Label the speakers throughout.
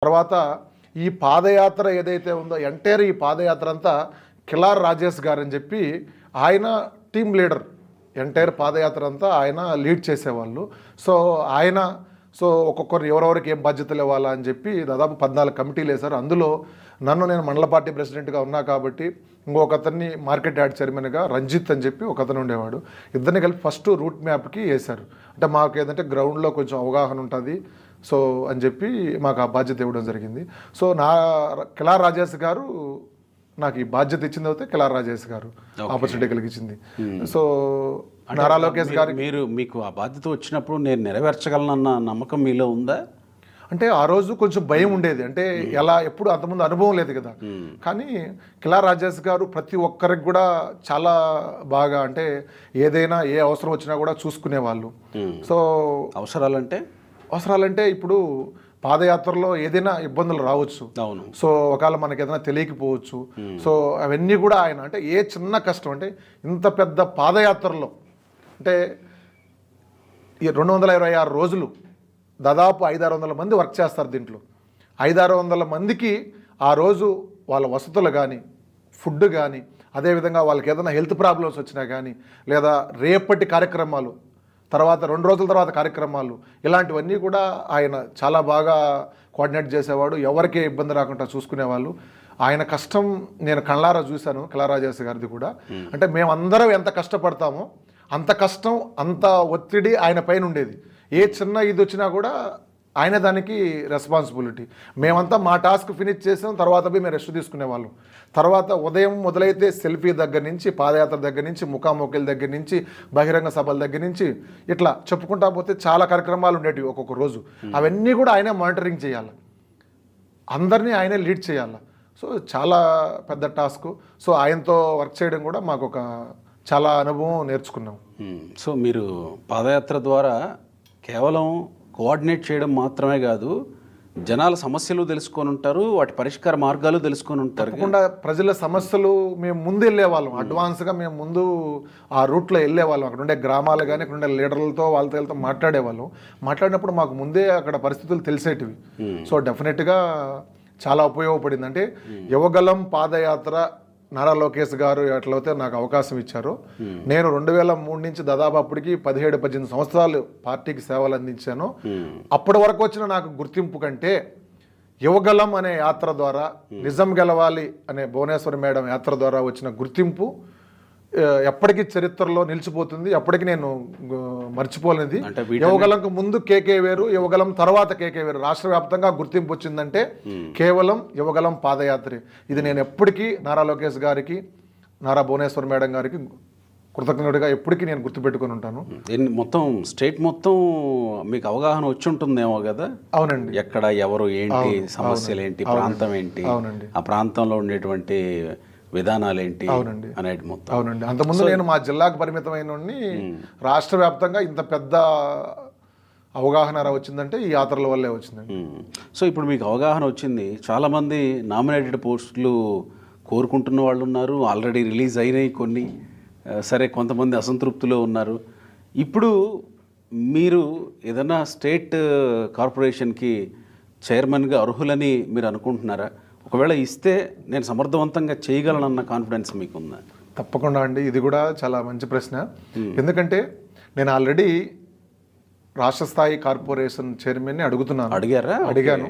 Speaker 1: తర్వాత ఈ పాదయాత్ర ఏదైతే ఉందో ఎంటైర్ ఈ పాదయాత్ర అంతా కిలార్ రాజేష్ గారు అని చెప్పి ఆయన టీమ్ లీడర్. ఎంటైర్ పాదయాత్ర అంతా ఆయన లీడ్ చేసేవాళ్ళు. సో ఒక్కొక్కరు ఎవరెవరికి ఏం బాధ్యతలు ఇవ్వాలా అని చెప్పి దాదాపు 14 కమిటీలు వేశారు. అందులో నేను మండల పార్టీ ప్రెసిడెంట్గా ఉన్నా కాబట్టి ఇంకొకతన్ని మార్కెట్ యార్డ్ చైర్మన్గా రంజిత్ అని చెప్పి ఒకతను ఉండేవాడు. ఇద్దరిని కలిపి ఫస్ట్ రూట్ మ్యాప్కి వేశారు. అంటే మాకు ఏదంటే గ్రౌండ్లో కొంచెం అవగాహన ఉంటుంది సో అని చెప్పి మాకు ఆ బాధ్యత ఇవ్వడం జరిగింది. సో కిలార్ రాజేష్ గారు నాకు ఈ బాధ్యత ఇచ్చింది అయితే కిలార్ రాజేష్ గారు ఆపర్చునిటీ కలిగించింది. సో నారా లోకేష్ గారు
Speaker 2: మీకు ఆ బాధ్యత వచ్చినప్పుడు నేను నెరవేర్చగలనన్న నమ్మకం మీలో ఉందా?
Speaker 1: అంటే ఆ రోజు కొంచెం భయం ఉండేది. అంటే ఎలా ఎప్పుడు అంతకుముందు అనుభవం లేదు కదా. కానీ కిలార్ రాజేష్ గారు ప్రతి ఒక్కరికి కూడా చాలా బాగా అంటే ఏదైనా ఏ అవసరం వచ్చినా కూడా చూసుకునేవాళ్ళు. సో అవసరాలంటే ఇప్పుడు పాదయాత్రలో ఏదైనా ఇబ్బందులు రావచ్చు.
Speaker 2: అవును.
Speaker 1: సో ఒకవేళ మనకి ఏదైనా తెలియకపోవచ్చు. సో అవన్నీ కూడా ఆయన అంటే ఏ చిన్న కష్టం అంటే ఇంత పెద్ద పాదయాత్రలో అంటే ఈ 226 రోజులు దాదాపు 500-600 మంది వర్క్ చేస్తారు. దీంట్లో 500-600 మందికి ఆ రోజు వాళ్ళ వసతులు కానీ ఫుడ్ కానీ అదేవిధంగా వాళ్ళకి ఏదైనా హెల్త్ ప్రాబ్లమ్స్ వచ్చినా కానీ లేదా రేపటి కార్యక్రమాలు తర్వాత 2 రోజుల తర్వాత కార్యక్రమాలు ఇలాంటివన్నీ కూడా ఆయన చాలా బాగా కోఆర్డినేట్ చేసేవాడు. ఎవరికే ఇబ్బంది రాకుండా చూసుకునేవాళ్ళు. ఆయన కష్టం నేను కళ్ళారా చూశాను. కిలార్ రాజేష్ గారిది కూడా. అంటే మేమందరం ఎంత కష్టపడతామో అంత కష్టం అంత ఒత్తిడి ఆయన పైన ఉండేది. ఏ చిన్న ఇది వచ్చినా కూడా ఆయన దానికి రెస్పాన్సిబిలిటీ. మేమంతా మా టాస్క్ ఫినిష్ చేసాం తర్వాత పోయి మేము రెస్ట్ తీసుకునేవాళ్ళం. తర్వాత ఉదయం మొదలైతే సెల్ఫీ దగ్గర నుంచి పాదయాత్ర దగ్గర నుంచి ముఖాముఖిల దగ్గర నుంచి బహిరంగ సభల దగ్గర నుంచి ఇట్లా చెప్పుకుంటా పోతే చాలా కార్యక్రమాలు ఉండేటివి ఒక్కొక్క రోజు. అవన్నీ కూడా ఆయనే మానిటరింగ్ చేయాలి. అందరినీ ఆయనే లీడ్ చేయాలి. సో చాలా పెద్ద టాస్క్. సో ఆయనతో వర్క్ చేయడం కూడా మాకు ఒక చాలా అనుభవం నేర్చుకున్నాం.
Speaker 2: సో మీరు పాదయాత్ర ద్వారా కేవలం కోఆర్డినేట్ చేయడం మాత్రమే కాదు, జనాల సమస్యలు తెలుసుకొని ఉంటారు, వాటి పరిష్కార మార్గాలు తెలుసుకొని ఉంటారు.
Speaker 1: తప్పకుండా ప్రజల సమస్యలు మేము ముందు వెళ్ళేవాళ్ళం. అడ్వాన్స్గా మేము ముందు ఆ రూట్లో వెళ్ళేవాళ్ళం. అక్కడ ఉండే గ్రామాలు కానీ అక్కడ ఉండే లీడర్లతో వాళ్ళతో మాట్లాడేవాళ్ళం. మాట్లాడినప్పుడు మాకు ముందే అక్కడ పరిస్థితులు తెలిసేటివి. సో డెఫినెట్గా చాలా ఉపయోగపడింది. అంటే యువగలం పాదయాత్ర నారా లోకేష్ గారు ఎట్లయితే నాకు అవకాశం ఇచ్చారో నేను 2003 నుంచి దాదాపు అప్పటికి 17-18 సంవత్సరాలు పార్టీకి సేవలు అందించాను. అప్పటి వరకు వచ్చిన నాకు గుర్తింపు కంటే యువగలం అనే యాత్ర ద్వారా నిజం గెలవాలి అనే భువనేశ్వరి మేడం యాత్ర ద్వారా వచ్చిన గుర్తింపు ఎప్పటికీ చరిత్రలో నిలిచిపోతుంది. ఎప్పటికీ నేను మర్చిపోలేనిది. యువగలంకు ముందు కేకే వేరు, యువగలం తర్వాత కేకే వేరు. రాష్ట్ర వ్యాప్తంగా గుర్తింపు వచ్చిందంటే కేవలం యువగలం పాదయాత్రే. ఇది నేను ఎప్పటికీ నారా లోకేష్ గారికి నారా భువనేశ్వర్ మేడం గారికి కృతజ్ఞుడిగా ఎప్పటికీ నేను గుర్తుపెట్టుకుని ఉంటాను.
Speaker 2: మొత్తం స్టేట్ మొత్తం మీకు అవగాహన వచ్చి ఉంటుందేమో కదా.
Speaker 1: అవునండి.
Speaker 2: ఎక్కడ ఎవరు ఏంటి సమస్యలు ఏంటి ప్రాంతం ఏంటి ఆ ప్రాంతంలో ఉండేటువంటి విధానాలు ఏంటి అనేది మొత్తం.
Speaker 1: అవునండి. అంతకుముందు నేను మా జిల్లాకు పరిమితమైన రాష్ట్ర వ్యాప్తంగా ఇంత పెద్ద అవగాహన వచ్చిందంటే ఈ యాత్రల వల్లే వచ్చిందండి.
Speaker 2: సో ఇప్పుడు మీకు అవగాహన వచ్చింది. చాలామంది నామినేటెడ్ పోస్టులు కోరుకుంటున్న వాళ్ళు ఉన్నారు, ఆల్రెడీ రిలీజ్ అయినాయి కొన్ని. సరే, కొంతమంది అసంతృప్తిలో ఉన్నారు. ఇప్పుడు మీరు ఏదైనా స్టేట్ కార్పొరేషన్కి చైర్మన్గా అర్హులని మీరు అనుకుంటున్నారా? ఒకవేళ ఇస్తే నేను సమర్థవంతంగా చేయగలనన్న కాన్ఫిడెన్స్ మీకుందా?
Speaker 1: తప్పకుండా అండి. ఇది కూడా చాలా మంచి ప్రశ్న. ఎందుకంటే నేను ఆల్రెడీ రాష్ట్ర స్థాయి కార్పొరేషన్ చైర్మన్ని అడిగాను.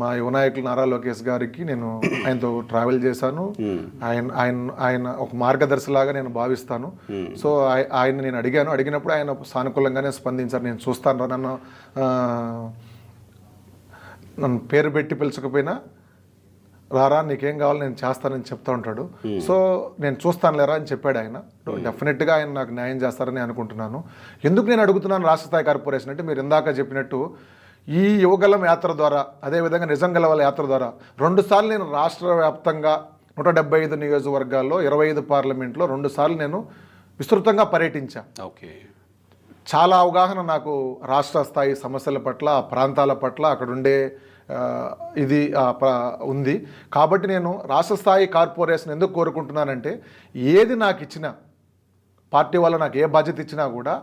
Speaker 1: మా యువ నాయకులు నారా లోకేష్ గారికి నేను ఆయనతో ట్రావెల్ చేశాను. ఆయన ఒక మార్గదర్శిలాగా నేను భావిస్తాను. సో ఆయన నేను అడిగినప్పుడు ఆయన సానుకూలంగానే స్పందించారు. నేను చూస్తాను, నన్ను పేరు పెట్టి పిలుచకపోయినా రారా నీకేం కావాలి నేను చేస్తానని చెప్తా ఉంటాడు. సో నేను చూస్తాను లేరా అని చెప్పాడు ఆయన. డెఫినెట్గా ఆయన నాకు న్యాయం చేస్తారని అనుకుంటున్నాను. ఎందుకు నేను అడుగుతున్నాను రాష్ట్ర స్థాయి కార్పొరేషన్ అంటే మీరు ఇందాక చెప్పినట్టు ఈ యువగలం యాత్ర ద్వారా అదేవిధంగా నిజం గెలవాలి యాత్ర ద్వారా 2 సార్లు నేను రాష్ట్ర వ్యాప్తంగా 175 నియోజకవర్గాల్లో 25 పార్లమెంట్లో 2 సార్లు నేను విస్తృతంగా పర్యటించా.
Speaker 2: ఓకే.
Speaker 1: చాలా అవగాహన నాకు రాష్ట్ర స్థాయి సమస్యల పట్ల ఆ ప్రాంతాల పట్ల అక్కడుండే ఇది ఉంది. కాబట్టి నేను రాష్ట్ర స్థాయి కార్పొరేషన్ ఎందుకు కోరుకుంటున్నానంటే ఏది నాకు ఇచ్చిన పార్టీ వాళ్ళు నాకు ఏ బాధ్యత ఇచ్చినా కూడా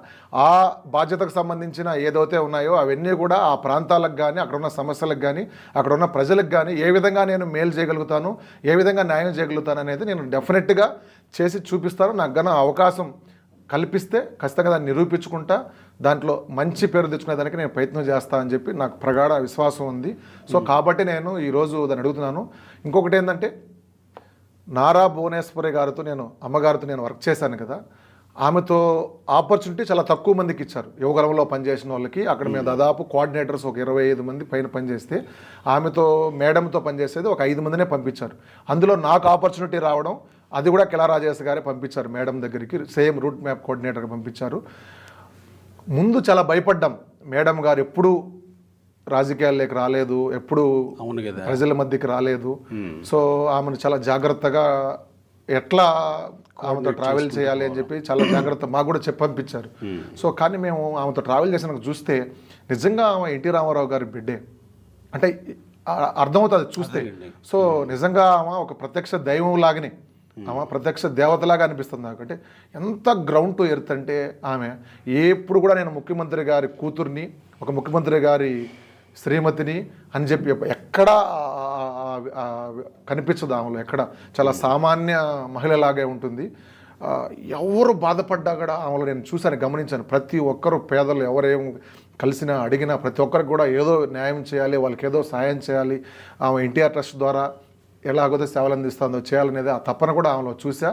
Speaker 1: ఆ బాధ్యతకు సంబంధించిన ఏదైతే ఉన్నాయో అవన్నీ కూడా ఆ ప్రాంతాలకు కానీ అక్కడ ఉన్న సమస్యలకు కానీ అక్కడ ఉన్న ప్రజలకు కానీ ఏ విధంగా నేను మేలు చేయగలుగుతాను, ఏ విధంగా న్యాయం చేయగలుగుతాను అనేది నేను డెఫినెట్గా చేసి చూపిస్తాను. నాకు గన అవకాశం కల్పిస్తే ఖచ్చితంగా దాన్ని నిరూపించుకుంటా, దాంట్లో మంచి పేరు తెచ్చుకునేదానికి నేను ప్రయత్నం చేస్తా అని చెప్పి నాకు ప్రగాఢ విశ్వాసం ఉంది. సో కాబట్టి నేను ఈరోజు దాన్ని అడుగుతున్నాను. ఇంకొకటి ఏంటంటే, నారా భువనేశ్వరి గారితో అమ్మగారితో నేను వర్క్ చేశాను కదా, ఆమెతో ఆపర్చునిటీ చాలా తక్కువ మందికి ఇచ్చారు. యువగలంలో పనిచేసిన వాళ్ళకి అక్కడ మేము దాదాపు కోఆర్డినేటర్స్ ఒక 25 మంది పైన పనిచేస్తే ఆమెతో మేడంతో పనిచేసేది ఒక 5 మందినే పంపించారు. అందులో నాకు ఆపర్చునిటీ రావడం అది కూడా కిలా రాజేష్ గారే పంపించారు మేడం దగ్గరికి, సేమ్ రూట్ మ్యాప్ కోఆర్డినేటర్గా పంపించారు. ముందు చాలా భయపడ్డాం, మేడం గారు ఎప్పుడు రాజకీయాల్లోకి రాలేదు, ఎప్పుడు
Speaker 2: అవును కదా,
Speaker 1: ప్రజల మధ్యకి రాలేదు. సో ఆమెను చాలా జాగ్రత్తగా ఎట్లా ఆమెతో ట్రావెల్ చేయాలి అని చెప్పి చాలా జాగ్రత్త మాకు కూడా చెప్పి పంపించారు. సో కానీ మేము ఆమెతో ట్రావెల్ చేసినాక చూస్తే నిజంగా ఆమె ఎన్టీ రామారావు గారి బిడ్డే అంటే అర్థమవుతుంది చూస్తే. సో నిజంగా ఆమె ఒక ప్రత్యక్ష దైవం లాగానే, ఆమె ప్రత్యక్ష దేవతలాగా అనిపిస్తుంది నాకు. అంటే ఎంత గ్రౌండ్ టు ఎర్త్ అంటే ఆమె ఎప్పుడు కూడా నేను ముఖ్యమంత్రి గారి కూతుర్ని, ఒక ముఖ్యమంత్రి గారి శ్రీమతిని అని చెప్పి ఎక్కడా కనిపించదు ఆమెలో, ఎక్కడ చాలా సామాన్య మహిళలాగే ఉంటుంది. ఎవరు బాధపడ్డా కూడా ఆమెలో నేను చూశాను, గమనించాను. ప్రతి ఒక్కరు పేదలు ఎవరేం కలిసినా అడిగినా ప్రతి ఒక్కరికి కూడా ఏదో న్యాయం చేయాలి, వాళ్ళకి ఏదో సాయం చేయాలి, ఆమె ఎన్టీఆర్ ట్రస్ట్ ద్వారా ఎలాగోతే సేవలు అందిస్తుందో చేయాలనేది ఆ తప్పన కూడా ఆమెలో చూసా.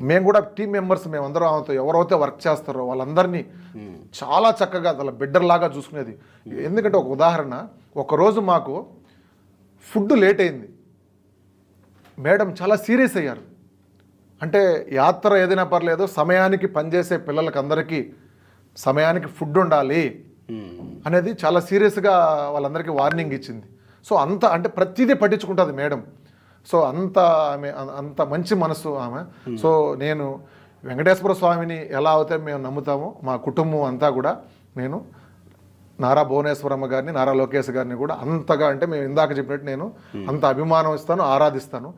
Speaker 1: మేము కూడా టీం మెంబర్స్ మేమందరం ఆమెతో ఎవరైతే వర్క్ చేస్తారో వాళ్ళందరినీ చాలా చక్కగా వాళ్ళ బిడ్డర్లాగా చూసుకునేది. ఎందుకంటే ఒక ఉదాహరణ, ఒకరోజు మాకు ఫుడ్ లేట్ అయింది, మేడం చాలా సీరియస్ అయ్యారు. అంటే యాత్ర ఏదైనా పర్లేదు, సమయానికి పనిచేసే పిల్లలకి అందరికీ సమయానికి ఫుడ్ ఉండాలి అనేది చాలా సీరియస్గా వాళ్ళందరికీ వార్నింగ్ ఇచ్చింది. సో అంత అంటే ప్రతిదీ పట్టించుకుంటుంది మేడం. సో ఆమె అంత మంచి మనసు ఆమె. సో నేను వెంకటేశ్వర స్వామిని ఎలా అయితే మేము నమ్ముతామో మా కుటుంబం అంతా కూడా నేను నారా భువనేశ్వరమ్మ గారిని, నారా లోకేష్ గారిని కూడా అంతగా, అంటే మేము ఇందాక చెప్పినట్టు నేను అంత అభిమానం ఇస్తాను, ఆరాధిస్తాను.